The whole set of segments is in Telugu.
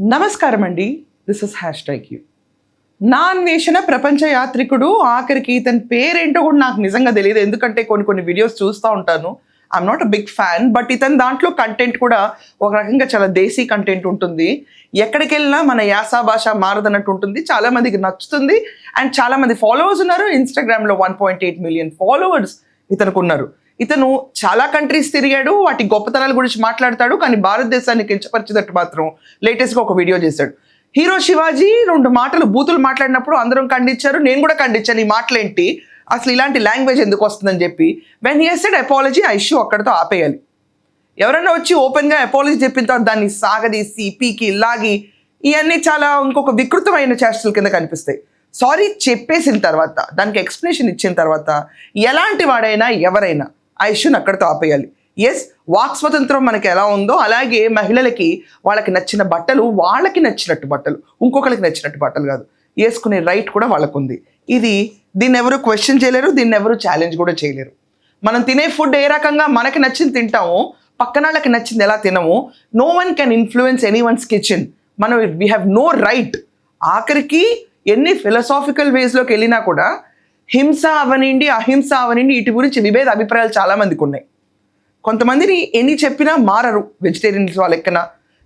నమస్కారం అండి. This is #you. నా అన్వేషణ ప్రపంచ యాత్రికుడు ఆఖరికి ఇతని పేరేంటో కూడా నాకు నిజంగా తెలియదు. ఎందుకంటే కొన్ని వీడియోస్ చూస్తూ ఉంటాను. I'm not a big fan, but ఇతని దాంట్లో కంటెంట్ కూడా ఒక రకంగా చాలా దేశీ కంటెంట్ ఉంటుంది. ఎక్కడికి వెళ్ళినా మన యాస భాష మారదన్నట్టు ఉంటుంది. చాలా మందికి నచ్చుతుంది అండ్ చాలా మంది ఫాలోవర్స్ ఉన్నారు. ఇన్స్టాగ్రామ్లో 1.8 మిలియన్ ఫాలోవర్స్ ఇతనికి ఉన్నారు. ఇతను చాలా కంట్రీస్ తిరిగాడు, వాటి గొప్పతనాల గురించి మాట్లాడతాడు. కానీ భారతదేశాన్ని కించపరిచేటట్టు మాత్రం లేటెస్ట్గా ఒక వీడియో చేశాడు. హీరో శివాజీ 2 మాటలు బూతులు మాట్లాడినప్పుడు అందరం ఖండించారు. నేను కూడా ఖండించాను. ఈ మాటలేంటి, అసలు ఇలాంటి లాంగ్వేజ్ ఎందుకు వస్తుందని చెప్పి. వెన్ హీ సెడ్ అపాలజీ, ఆ ఇష్యూ అక్కడితో ఆపేయాలి. ఎవరైనా వచ్చి ఓపెన్గా అపాలజీ చెప్పిన తర్వాత దాన్ని సాగదీసి పీకి లాగి ఇవన్నీ చాలా ఇంకొక వికృతమైన చేష్టల కింద కనిపిస్తాయి. సారీ చెప్పేసిన తర్వాత, దానికి ఎక్స్ప్లెనేషన్ ఇచ్చిన తర్వాత ఎలాంటి వాడైనా ఎవరైనా ఆ ఇష్యూని అక్కడితో ఆపేయాలి. ఎస్, వాక్ స్వతంత్రం మనకి ఎలా ఉందో అలాగే మహిళలకి వాళ్ళకి నచ్చిన బట్టలు వాళ్ళకి నచ్చినట్టు బట్టలు, ఇంకొకరికి నచ్చినట్టు బట్టలు కాదు, వేసుకునే రైట్ కూడా వాళ్ళకు ఉంది. దీన్ని ఎవరు క్వశ్చన్ చేయలేరు, దీన్ని ఎవరు ఛాలెంజ్ కూడా చేయలేరు. మనం తినే ఫుడ్ ఏ రకంగా మనకి నచ్చింది తింటాము, పక్కన వాళ్ళకి నచ్చింది ఎలా తినము. No one can influence anyone's kitchen. మనం వీ హ్యావ్ నో రైట్. ఆఖరికి ఎన్ని ఫిలసాఫికల్ వేస్లోకి వెళ్ళినా కూడా హింస అవనండి అహింస అవనండి వీటి గురించి విభేద అభిప్రాయాలు చాలామందికి ఉన్నాయి. కొంతమందిని ఎన్ని చెప్పినా మారరు. వెజిటేరియన్స్ వాళ్ళ ఎక్కన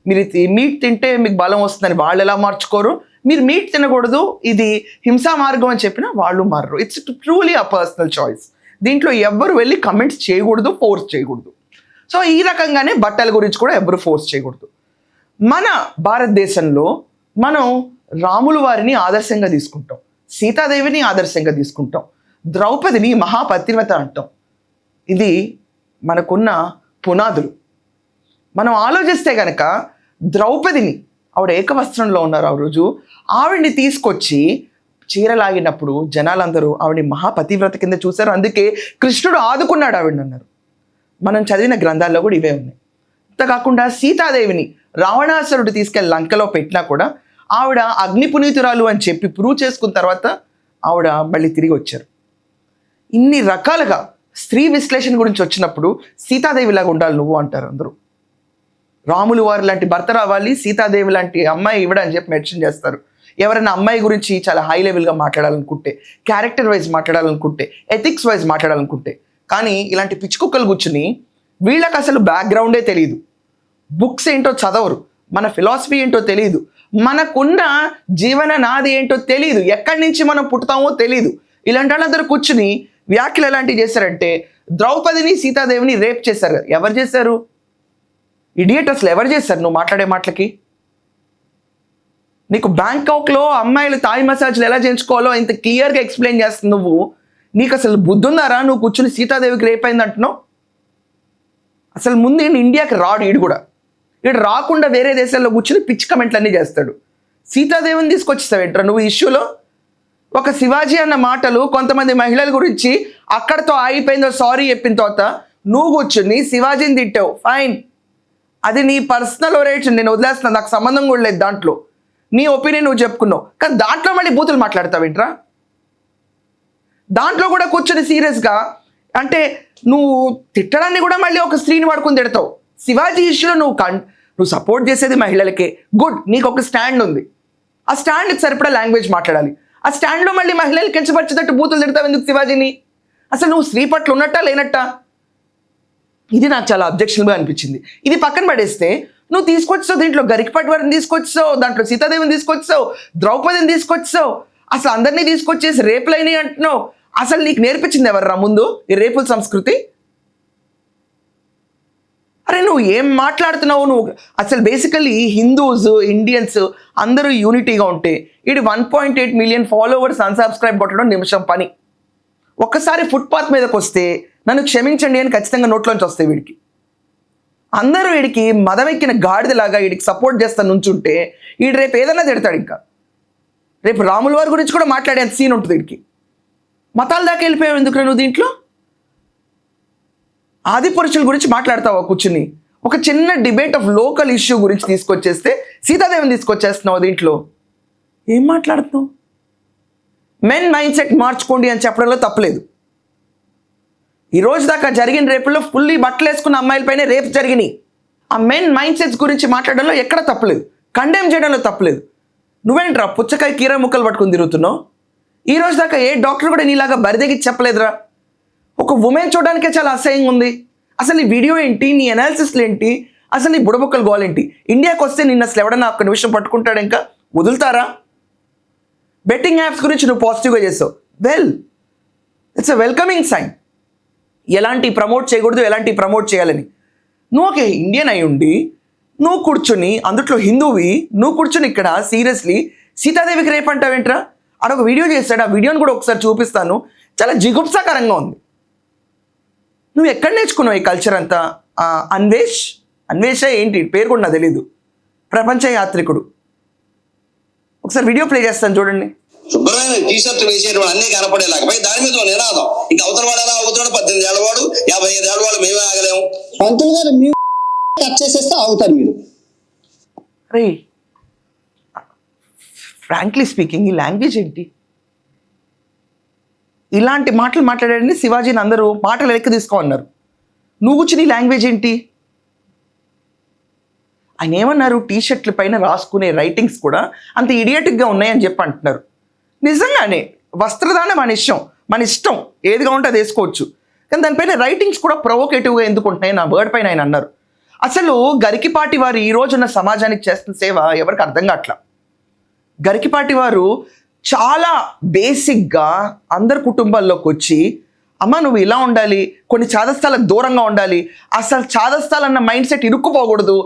మీరు మీట్ తింటే మీకు బలం వస్తుందని వాళ్ళు ఎలా మార్చుకోరు, మీరు మీట్ తినకూడదు ఇది హింసా మార్గం అని చెప్పినా వాళ్ళు మారరు. It's truly a personal choice. దీంట్లో ఎవ్వరు వెళ్ళి కమెంట్స్ చేయకూడదు, ఫోర్స్ చేయకూడదు. సో ఈ రకంగానే బట్టల గురించి కూడా ఎవ్వరు ఫోర్స్ చేయకూడదు. మన భారతదేశంలో మనం రాములు వారిని ఆదర్శంగా తీసుకుంటాం, సీతాదేవిని ఆదర్శంగా తీసుకుంటాం, ద్రౌపదిని మహాపతివ్రత అంటాం. ఇది మనకున్న పునాదులు. మనం ఆలోచిస్తే కనుక ద్రౌపదిని, ఆవిడ ఏకవస్త్రంలో ఉన్నారు ఆ రోజు, ఆవిడ్ని తీసుకొచ్చి చీరలాగినప్పుడు జనాలందరూ ఆవిడని మహాపతివ్రత కింద చూశారు. అందుకే కృష్ణుడు ఆదుకున్నాడు ఆవిడని అన్నారు. మనం చదివిన గ్రంథాల్లో కూడా ఇవే ఉన్నాయి. ఇంత కాకుండా సీతాదేవిని రావణాసురుడు తీసుకెళ్ళి లంకలో పెట్టినా కూడా ఆవిడ అగ్ని పునీతురాలు అని చెప్పి ప్రూవ్ చేసుకున్న తర్వాత ఆవిడ మళ్ళీ తిరిగి వచ్చారు. ఇన్ని రకాలుగా స్త్రీ విశ్లేషణ గురించి వచ్చినప్పుడు సీతాదేవిలాగా ఉండాలి నువ్వు అంటారు అందరూ. రాములు వారి లాంటి భర్త రావాలి, సీతాదేవి లాంటి అమ్మాయి ఇవ్వడని చెప్పి మెన్షన్ చేస్తారు. ఎవరైనా అమ్మాయి గురించి చాలా హై లెవెల్గా మాట్లాడాలనుకుంటే, క్యారెక్టర్ వైజ్ మాట్లాడాలనుకుంటే, ఎథిక్స్ వైజ్ మాట్లాడాలనుకుంటే. కానీ ఇలాంటి పిచ్చుకుక్కలు కూర్చుని వీళ్ళకి అసలు బ్యాక్గ్రౌండే తెలియదు, బుక్స్ ఏంటో చదవరు, మన ఫిలాసఫీ ఏంటో తెలియదు, మనకున్న జీవన నాది ఏంటో తెలియదు, ఎక్కడి నుంచి మనం పుట్టుతామో తెలియదు. ఇలాంటి వాళ్ళందరూ కూర్చుని వ్యాఖ్యలు ఎలాంటివి చేశారంటే ద్రౌపదిని సీతాదేవిని రేప్ చేశారు. ఎవరు చేశారు? ఇడియట్. అసలు ఎవరు చేశారు నువ్వు మాట్లాడే మాటలకి? నీకు బ్యాంకాక్లో అమ్మాయిలు థాయ్ మసాజ్లు ఎలా చేయించుకోవాలో ఇంత క్లియర్గా ఎక్స్ప్లెయిన్ చేస్తుంది నువ్వు. నీకు అసలు బుద్ధుందారా? నువ్వు కూర్చుని సీతాదేవికి రేప్ అయింది అంటున్నావు. అసలు ముందు ఇండియాకి రాడు ఈడు కూడా. ఈడు రాకుండా వేరే దేశాల్లో కూర్చుని పిచ్చి కమెంట్లు అన్నీ చేస్తాడు. సీతాదేవిని తీసుకొచ్చేస్తావేంట్రా నువ్వు ఇష్యూలో? ఒక శివాజీ అన్న మాటలు కొంతమంది మహిళల గురించి అక్కడితో ఆగిపోయిందో సారీ చెప్పిన తర్వాత నువ్వు కూర్చుని శివాజీని తిట్టావు, ఫైన్, అది నీ పర్సనల్ ఒరేషన్, నేను వదిలేస్తున్నాను, నాకు సంబంధం కూడా లేదు దాంట్లో. నీ ఒపీనియన్ నువ్వు చెప్పుకున్నావు, కానీ దాంట్లో మళ్ళీ బూతులు మాట్లాడతావేంట్రా? దాంట్లో కూడా కూర్చొని సీరియస్గా అంటే నువ్వు తిట్టడాన్ని కూడా మళ్ళీ ఒక స్త్రీని పడుకుని తిడతావు. శివాజీ ఇష్యూలో నువ్వు సపోర్ట్ చేసేది మహిళలకే, గుడ్, నీకు ఒక స్టాండ్ ఉంది. ఆ స్టాండ్కి సరిపడా లాంగ్వేజ్ మాట్లాడాలి. ఆ స్టాండ్లో మళ్ళీ మహిళలు కించపరిచేటట్టు బూతులు తిడతావు ఎందుకు శివాజీని? అసలు నువ్వు స్త్రీ పట్ల ఉన్నట్టా లేనట్టా? ఇది నాకు చాలా అబ్జెక్షన్గా అనిపించింది. ఇది పక్కన పడేస్తే నువ్వు తీసుకొచ్చావు, దీంట్లో గరికపాటి వారిని తీసుకొచ్చావు, దాంట్లో సీతాదేవిని తీసుకొచ్చావు, ద్రౌపదిని తీసుకొచ్చావు, అసలు అందరినీ తీసుకొచ్చేసి రేపులైనవి అంటున్నావు. అసలు నీకు నేర్పించింది ఎవర్రా ముందు ఈ రేపుల సంస్కృతి? అరే నువ్వు ఏం మాట్లాడుతున్నావు నువ్వు? అసలు బేసికల్లీ హిందూస్, ఇండియన్స్ అందరూ యూనిటీగా ఉంటే ఇది 1.8 మిలియన్ ఫాలోవర్స్ అన్సబ్స్క్రైబ్ కొట్టడం నిమిషం పని. ఒక్కసారి ఫుట్పాత్ మీదకి వస్తే నన్ను క్షమించండి అని ఖచ్చితంగా నోట్లోంచి వస్తాయి వీడికి. అందరూ వీడికి మదమెక్కిన గాడిదలాగా వీడికి సపోర్ట్ చేస్తా నుంచుంటే వీడు రేపు ఏదైనా తిడతాడు. ఇంకా రేపు రాముల వారి గురించి కూడా మాట్లాడేంత సీన్ ఉంటుంది వీడికి. మతాల దాకా వెళ్ళిపోయావు ఎందుకు నువ్వు? దీంట్లో ఆది పురుషుల గురించి మాట్లాడతావా కూర్చుని? ఒక చిన్న డిబేట్ ఆఫ్ లోకల్ ఇష్యూ గురించి తీసుకొచ్చేస్తే సీతాదేవిని తీసుకొచ్చేస్తున్నావు. దీంట్లో ఏం మాట్లాడుతున్నావు? మెన్ మైండ్ సెట్ మార్చుకోండి అని చెప్పడంలో తప్పలేదు. ఈ రోజు దాకా జరిగిన రేపుల్లో ఫుల్లీ బట్టలు వేసుకున్న అమ్మాయిలపైనే రేపు జరిగినాయి. ఆ మెన్ మైండ్ సెట్స్ గురించి మాట్లాడడంలో ఎక్కడ తప్పలేదు. కండెమ్ చేయడంలో తప్పలేదు. నువ్వేంట్రా పుచ్చకాయ కీర ముక్కలు పట్టుకుని తిరుగుతున్నావు? ఈ రోజు దాకా ఏ డాక్టర్ కూడా నీలాగా బరిదెగి చెప్పలేదురా. ఒక ఉమెన్ చూడడానికే చాలా అసహ్యంగా ఉంది. అసలు నీ వీడియో ఏంటి, నీ అనాలిసిస్లు ఏంటి, అసలు నీ బుడబుక్కలు గోల్ ఏంటి? ఇండియాకి వస్తే నిన్ను అసలు ఎవడన్నా ఒక్క నిమిషం పట్టుకుంటాడు, ఇంకా వదులుతారా? బెట్టింగ్ యాప్స్ గురించి నువ్వు పాజిటివ్గా చేస్తావు. Well, it's a welcoming sign. ఎలాంటి ప్రమోట్ చేయకూడదు, ఎలాంటి ప్రమోట్ చేయాలని. నువ్వు ఒక ఇండియన్ అయి ఉండి నువ్వు కూర్చుని, అందుట్లో హిందువువి, నువ్వు కూర్చుని ఇక్కడ సీరియస్లీ సీతాదేవికి రేపు అంటావేంట్రా? ఆడొక వీడియో చేస్తాడు, ఆ వీడియోని కూడా ఒకసారి చూపిస్తాను. చాలా జిగుప్సాకరంగా ఉంది. నువ్వు ఎక్కడ నేర్చుకున్నావు ఈ కల్చర్ అంతా? అన్వేష ఏంటి పేరు కూడా నాకు తెలీదు. ప్రపంచ యాత్రికుడు. ఒకసారి వీడియో ప్లే చేస్తాను చూడండి. శుభ్రమైన టీషర్ట్ వేసేటువంటి అన్నీ కనపడేలాగా దాని మీద నినాదం. ఇంకా అవతల వాడు ఎలా అవుతాడు? 18 ఏళ్ళ వాడు, 55 ఏళ్ళ వాడు, మేమే ఆగలేము. పంతులు గారు మీ టచ్ చేసేస్తే అవుతారు మీరు. రే, ఫ్రాంక్లీ స్పీకింగ్, ఈ లాంగ్వేజ్ ఏంటి? ఇలాంటి మాటలు మాట్లాడాడని శివాజీని అందరూ మాటలు లెక్క తీసుకోమన్నారు. నువ్వు కూర్చుని ఈ లాంగ్వేజ్ ఏంటి? ఆయన ఏమన్నారు? టీషర్ట్ల పైన రాసుకునే రైటింగ్స్ కూడా అంత ఇడియటిక్గా ఉన్నాయని చెప్పి అంటున్నారు. నిజంగానే వస్త్రదానం మన ఇష్టం ఏదిగా ఉంటే అది వేసుకోవచ్చు. కానీ దానిపైన రైటింగ్స్ కూడా ప్రొవోకేటివ్గా ఎందుకు ఉంటున్నాయి నా వర్డ్ పైన ఆయన అన్నారు. అసలు గరికిపాటి వారు ఈ రోజున్న సమాజానికి చేస్తున్న సేవ ఎవరికి అర్థం కావట్లా. గరికిపాటి వారు చాలా బేసిక్గా అందరి కుటుంబాల్లోకి వచ్చి, అమ్మ నువ్వు ఇలా ఉండాలి, కొన్ని చాదస్తాలకు దూరంగా ఉండాలి, అసలు చాదస్తాలన్న మైండ్ సెట్ ఇరుక్కుపోకూడదు,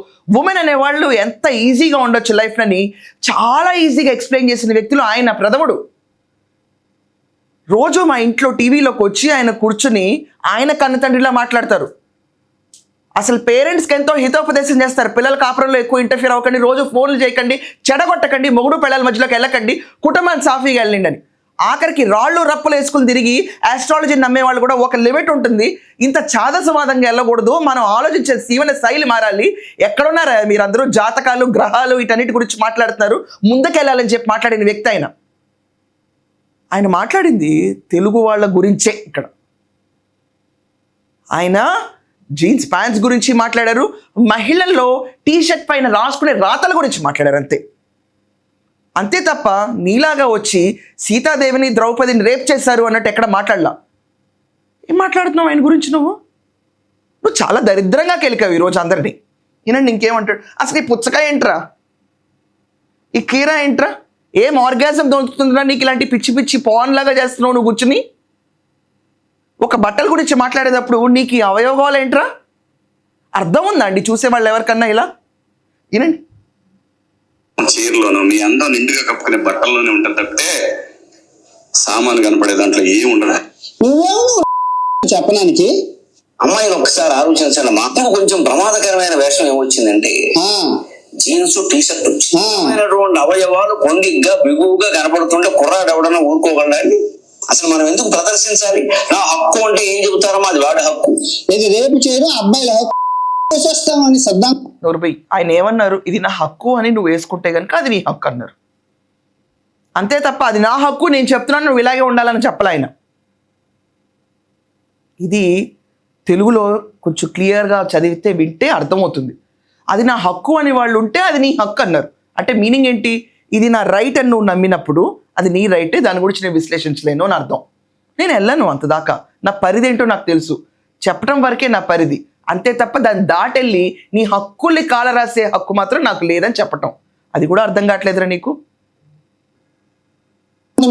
ఉమెన్ అనేవాళ్ళు ఎంత ఈజీగా ఉండొచ్చు లైఫ్ని చాలా ఈజీగా ఎక్స్ప్లెయిన్ చేసిన వ్యక్తులు ఆయన ప్రథముడు. రోజు మా ఇంట్లో టీవీలోకి వచ్చి ఆయన కూర్చుని ఆయన కన్నతండ్రిలా మాట్లాడతారు. అసలు పేరెంట్స్కి ఎంతో హితోపదేశం చేస్తారు. పిల్లల కాపురంలో ఎక్కువ ఇంటర్ఫియర్ అవ్వకండి, రోజు ఫోన్లు చేయకండి, చెడగొట్టకండి, మొగుడు పిల్లల మధ్యలోకి వెళ్ళకండి, కుటుంబాన్ని సాఫీగా వెళ్ళండి అని. ఆఖరికి రాళ్ళు రప్పలు వేసుకుని తిరిగి ఆస్ట్రాలజీని నమ్మేవాళ్ళు కూడా ఒక లిమిట్ ఉంటుంది, ఇంత చాదసవాదంగా వెళ్ళకూడదు, మనం ఆలోచించే జీవన శైలి మారాలి. ఎక్కడున్నారా మీరందరూ? జాతకాలు, గ్రహాలు వీటన్నిటి గురించి మాట్లాడుతున్నారు, ముందుకెళ్ళాలని చెప్పి మాట్లాడిన వ్యక్తి ఆయన మాట్లాడింది తెలుగు వాళ్ళ గురించే. ఇక్కడ ఆయన జీన్స్ ప్యాంట్స్ గురించి మాట్లాడారు, మహిళల్లో టీషర్ట్ పైన రాసుకునే రాతల గురించి మాట్లాడారు. అంతే తప్ప నీలాగా వచ్చి సీతాదేవిని ద్రౌపదిని రేప్ చేశారు అన్నట్టు ఎక్కడ మాట్లాడలా. ఏం మాట్లాడుతున్నావు ఆయన గురించి? నువ్వు చాలా దరిద్రంగా కెలికావు ఈరోజు అందరినీ. ఈయనండి ఇంకేమంటాడు? అసలు ఈ పుచ్చకాయ ఏంట్రా, ఈ కీర ఏంట్రా, ఏం ఆర్గాజం దొరుకుతుందా నీకు? ఇలాంటి పిచ్చి పిచ్చి లాగా చేస్తున్నావు నువ్వు కూర్చుని. ఒక బట్టల గురించి మాట్లాడేటప్పుడు నీకు ఈ అవయవాలు ఏంట్రా? అర్థం ఉందా అండి చూసేవాళ్ళు ఎవరికన్నా? ఇలా వినండి. చీరలోను మీ అందం నిండుగా కప్పుకునే బట్టల్లోనే ఉంటుంది తప్పితే సామాను కనపడే దాంట్లో ఏమి ఉండదు. చెప్పడానికి అమ్మాయిని ఒకసారి ఆలోచించండి. మాకు కొంచెం ప్రమాదకరమైన వేషం ఏమొచ్చిందంటే జీన్స్ టీషర్ట్ వచ్చినటువంటి అవయవాలు పొంగిగ్గా బిగువుగా కనపడుతుంటే కుర్రాడు ఎవడన్నా ఊరుకోగలండి? అసలు మనం ఎందుకు ప్రదర్శించాలి? నా హక్కు అంటే ఏం చెబుతారో అది వాడి హక్కు. ఇది రేపు చేయడం అబ్బాయిల హక్కు చేస్తామని సద్దాం నోరుబై. ఆయన ఏమన్నారు? ఇది నా హక్కు అని నువ్వు వేసుకుంటే కనుక అది నీ హక్కు అన్నారు. అంతే తప్ప అది నా హక్కు, నేను చెప్తున్నాను నువ్వు ఇలాగే ఉండాలని చెప్పలే ఆయన. ఇది తెలుగులో కొంచెం క్లియర్గా చదివితే వింటే అర్థమవుతుంది. అది నా హక్కు అని వాళ్ళు ఉంటే అది నీ హక్కు అన్నారు. అంటే మీనింగ్ ఏంటి? ఇది నా రైట్ అని నువ్వు నమ్మినప్పుడు అది నీ రైటే, దాని గురించి నేను విశ్లేషించలేను అని అర్థం. నేను వెళ్ళను అంత దాకా, నా పరిధి ఏంటో నాకు తెలుసు, చెప్పడం వరకే నా పరిధి. అంతే తప్ప దాన్ని దాటెళ్ళి నీ హక్కుల్ని కాలరాసే హక్కు మాత్రం నాకు లేదని చెప్పటం, అది కూడా అర్థం కావట్లేదురా నీకు?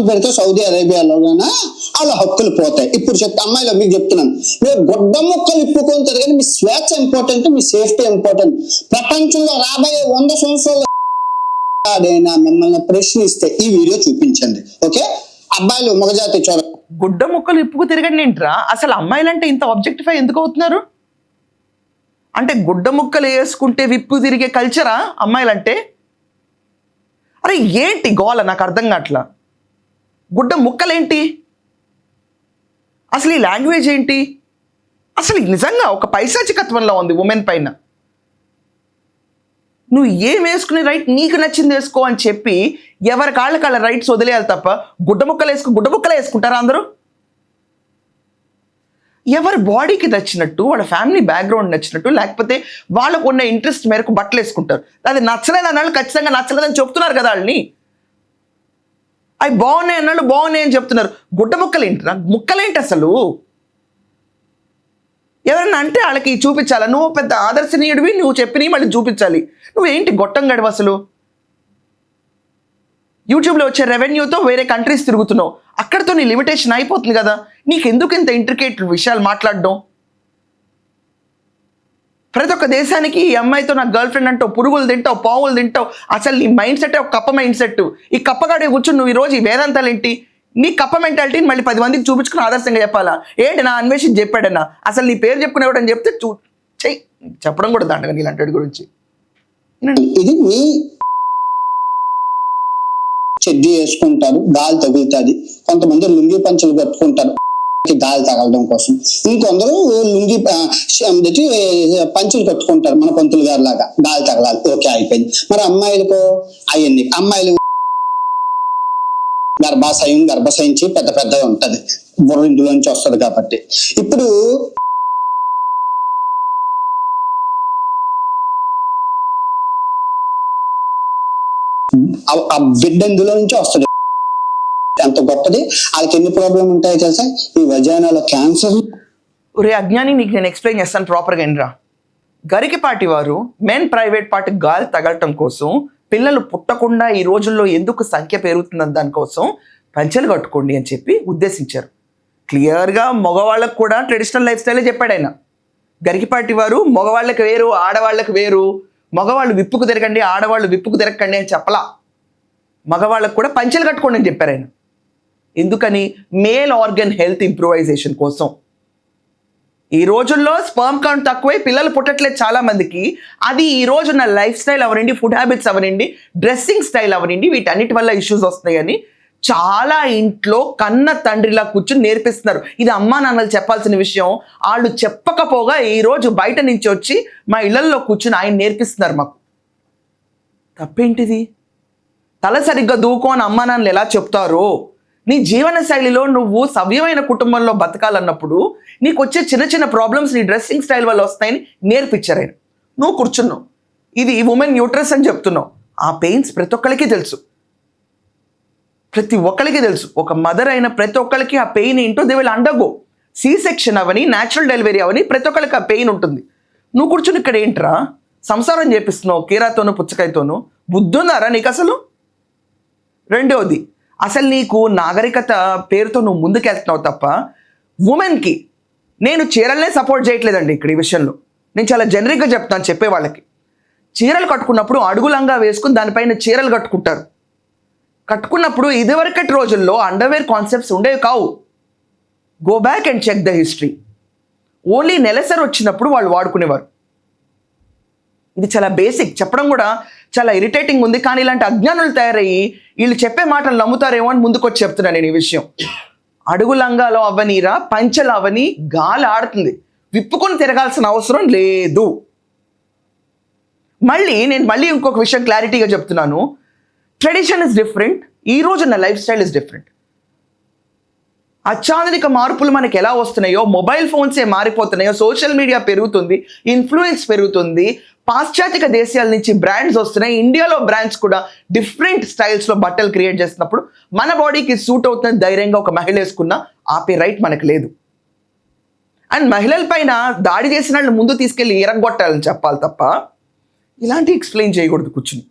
పెడితే సౌదీ అరేబియాలో వాళ్ళ హక్కులు పోతాయి. ఇప్పుడు అమ్మాయిలో మీకు చెప్తున్నాను, మీరు గొడ్డ ముక్కలు ఇప్పుకుంటారు కానీ మీ స్వేచ్ఛ ఇంపార్టెంట్, మీ సేఫ్టీ ఇంపార్టెంట్. ప్రపంచంలో రాబోయే 100 సంవత్సరాలు మిమ్మల్ని ప్రశ్నిస్తే ఈ వీడియో చూపించండి. ఓకే, అబ్బాయిలు మగజాతి చూడ గుడ్డ ముక్కలు ఇప్పుకు తిరగండి ఏంట్రా? అసలు అమ్మాయిలంటే ఇంత ఆబ్జెక్టిఫై ఎందుకు అవుతున్నారు? అంటే గుడ్డ ముక్కలు వేసుకుంటే విప్పు తిరిగే కల్చరా అమ్మాయిలంటే? అరే ఏంటి గోల, నాకు అర్థం కావట్లా. గుడ్డ ముక్కలేంటి? అసలు ఈ లాంగ్వేజ్ ఏంటి? అసలు నిజంగా ఒక పైశాచికత్వంలో ఉంది ఉమెన్ పైన. నువ్వు ఏం వేసుకునే రైట్ నీకు నచ్చింది వేసుకో అని చెప్పి ఎవరి కాళ్ళ రైట్స్ వదిలేయాలి తప్ప గుడ్డ ముక్కలు వేసుకుంటారా అందరూ? ఎవరి బాడీకి నచ్చినట్టు, వాళ్ళ ఫ్యామిలీ బ్యాక్గ్రౌండ్ నచ్చినట్టు, లేకపోతే వాళ్ళకు ఉన్న ఇంట్రెస్ట్ మేరకు బట్టలు వేసుకుంటారు. అది నచ్చలేదు అన్నాళ్ళు ఖచ్చితంగా నచ్చలేదని చెప్తున్నారు కదా వాళ్ళని. అవి బాగున్నాయి అన్నాళ్ళు బాగున్నాయి అని చెప్తున్నారు. గుడ్డ ముక్కలేంటి, ముక్కలేంటి అసలు? ఎవరన్నా అంటే వాళ్ళకి చూపించాలా? నువ్వు పెద్ద ఆదర్శనీయుడివి, నువ్వు చెప్పినవి మళ్ళీ చూపించాలి. నువ్వేంటి గొట్టం గడవ అసలు? యూట్యూబ్లో వచ్చే రెవెన్యూతో వేరే కంట్రీస్ తిరుగుతున్నావు, అక్కడితో నీ లిమిటేషన్ అయిపోతుంది కదా. నీకెందుకు ఇంత ఇంట్రికేట్ విషయాలు మాట్లాడడం? ప్రతి ఒక్క దేశానికి ఈ అమ్మాయితో నాకు గర్ల్ ఫ్రెండ్ అంటావు, పురుగులు తింటావు, పావులు తింటావు. అసలు నీ మైండ్ సెట్ ఒక కప్ప మైండ్ సెట్. ఈ కప్పగాడే కూర్చుని నువ్వు ఈరోజు ఈ వేదాంతాలు ఏంటి? నీ కప్ప మెంటాలిటీని మళ్ళీ 10 మందికి చూపించుకుని ఆదర్శంగా చెప్పాలా? ఏంటి నా అన్వేషణ చెప్పాడన్నా? అసలు నీ పేరు చెప్పుకునేవాడని చెప్తే చెయ్యి, చెప్పడం కూడా దండగా నీలాంటి గురించి. ఇది మీ చెడ్డీ వేసుకుంటారు, గాలి తగులుతుంది. కొంతమంది లుంగి పంచులు కట్టుకుంటారు గాలి తగలడం కోసం. ఇంకొందరు లుంగి పంచులు కట్టుకుంటారు మన పంతులు గారి లాగా, గాలి తగలాలి. ఓకే, అయిపోయింది. మరి అమ్మాయిలకు అవన్నీ అమ్మాయిలు గర్భసయించి పెద్ద పెద్దగా ఉంటది, బుర్ర ఇందులోంచి వస్తుంది కాబట్టి. ఇప్పుడు ఆ బిడ్డ ఇందులో నుంచి వస్తుంది, ఎంత గొప్పది. వాళ్ళకి ఎన్ని ప్రాబ్లం ఉంటాయో తెలుసా? ఈ వజానాలో క్యాన్సర్. ఒరే అజ్ఞాని, నీకు నేను ఎక్స్ప్లెయిన్ చేస్తాను ప్రాపర్గా ఏంట్రా. గరికపాటి వారు మెన్ ప్రైవేట్ పార్ట్ గాలి తగలటం కోసం, పిల్లలు పుట్టకుండా ఈ రోజుల్లో ఎందుకు సంఖ్య పెరుగుతుందని దానికోసం పంచెలు కట్టుకోండి అని చెప్పి ఉద్దేశించారు. క్లియర్గా మగవాళ్ళకు కూడా ట్రెడిషనల్ లైఫ్ స్టైలే చెప్పాడు ఆయన. గరికపాటి వారు మగవాళ్ళకి వేరు, ఆడవాళ్ళకి వేరు, మగవాళ్ళు విప్పుకు తిరగండి, ఆడవాళ్ళు విప్పుకు తిరగకండి అని చెప్పలా. మగవాళ్ళకు కూడా పంచెలు కట్టుకోండి అని చెప్పారు ఆయన. ఎందుకని? మేల్ ఆర్గన్ హెల్త్ ఇంప్రూవైజేషన్ కోసం. ఈ రోజుల్లో స్పర్మ్ కౌంట్ తక్కువై పిల్లలు పుట్టట్లేదు చాలా మందికి. అది ఈ రోజున్న లైఫ్ స్టైల్ అవనండి, ఫుడ్ హ్యాబిట్స్ అవనండి, డ్రెస్సింగ్ స్టైల్ అవనండి, వీటన్నిటి వల్ల ఇష్యూస్ వస్తాయని చాలా ఇంట్లో కన్న తండ్రిలా కూర్చుని నేర్పిస్తున్నారు. ఇది అమ్మా నాన్నలు చెప్పాల్సిన విషయం. వాళ్ళు చెప్పకపోగా ఈరోజు బయట నుంచి వచ్చి మా ఇళ్లల్లో కూర్చుని ఆయన నేర్పిస్తున్నారు మాకు. తప్పేంటిది? తల సరిగ్గా దూకో అని అమ్మా నాన్నలు ఎలా చెప్తారో, నీ జీవన శైలిలో నువ్వు సవ్యమైన కుటుంబంలో బతకాలన్నప్పుడు నీకు వచ్చే చిన్న చిన్న ప్రాబ్లమ్స్ నీ డ్రెస్సింగ్ స్టైల్ వల్ల వస్తాయని నేర్పించారు ఆయన. నువ్వు కూర్చున్నావు, ఇది ఉమెన్ న్యూట్రస్ అని చెప్తున్నావు. ఆ పెయిన్స్ ప్రతి ఒక్కరికి తెలుసు, ప్రతి ఒక్కరికి తెలుసు. ఒక మదర్ అయిన ప్రతి ఒక్కరికి ఆ పెయిన్ ఏంటో they will undergo. C section అవని, న్యాచురల్ డెలివరీ అవని, ప్రతి ఒక్కరికి ఆ పెయిన్ ఉంటుంది. నువ్వు కూర్చుని ఇక్కడ ఏంట్రా సంసారం చేపిస్తున్నావు కీరాతోనూ పుచ్చకాయతోనూ? బుద్ధుందారా నీకు అసలు? రెండవది, అసలు నీకు నాగరికత పేరుతో నువ్వు ముందుకెళ్తున్నావు తప్ప ఉమెన్కి నేను చీరలనే సపోర్ట్ చేయట్లేదండి. ఇక్కడ ఈ విషయంలో నేను చాలా జనరిక్గా చెప్తాను చెప్పే వాళ్ళకి. చీరలు కట్టుకున్నప్పుడు అడుగులంగా వేసుకుని దానిపైన చీరలు కట్టుకుంటారు. కట్టుకున్నప్పుడు ఇదివరకటి రోజుల్లో అండర్వేర్ కాన్సెప్ట్స్ ఉండేవి కావు. Go back and check the history. Only నెలసరి వచ్చినప్పుడు వాళ్ళు వాడుకునేవారు. ఇది చాలా బేసిక్, చెప్పడం కూడా చాలా ఇరిటేటింగ్ ఉంది. కానీ ఇలాంటి అజ్ఞానులు తయారయ్యి వీళ్ళు చెప్పే మాటలు నమ్ముతారేమో అని ముందుకొచ్చి చెప్తున్నాను నేను ఈ విషయం. అడుగు లంగాలో అవనీరా, పంచెలు అవని, గాలి ఆడుతుంది, విప్పుకొని తిరగాల్సిన అవసరం లేదు. నేను ఇంకొక విషయం క్లారిటీగా చెప్తున్నాను. ట్రెడిషన్ ఇస్ డిఫరెంట్, ఈ రోజున్న లైఫ్ స్టైల్ ఇస్ డిఫరెంట్. అత్యాధునిక మార్పులు మనకి ఎలా వస్తున్నాయో, మొబైల్ ఫోన్సే మారిపోతున్నాయో, సోషల్ మీడియా పెరుగుతుంది, ఇన్ఫ్లుయెన్స్ పెరుగుతుంది, పాశ్చాత్యక దేశాల నుంచి బ్రాండ్స్ వస్తున్నాయి, ఇండియాలో బ్రాండ్స్ కూడా డిఫరెంట్ స్టైల్స్లో బట్టలు క్రియేట్ చేస్తున్నప్పుడు మన బాడీకి సూట్ అవుతున్న ధైర్యంగా ఒక మహిళ వేసుకున్న ఆపే రైట్ మనకు లేదు. అండ్ మహిళల పైన దాడి చేసిన వాళ్ళు ముందు తీసుకెళ్ళి ఎరగొట్టాలని చెప్పాలి తప్ప ఇలాంటి ఎక్స్ప్లెయిన్ చేయకూడదు కూర్చుని.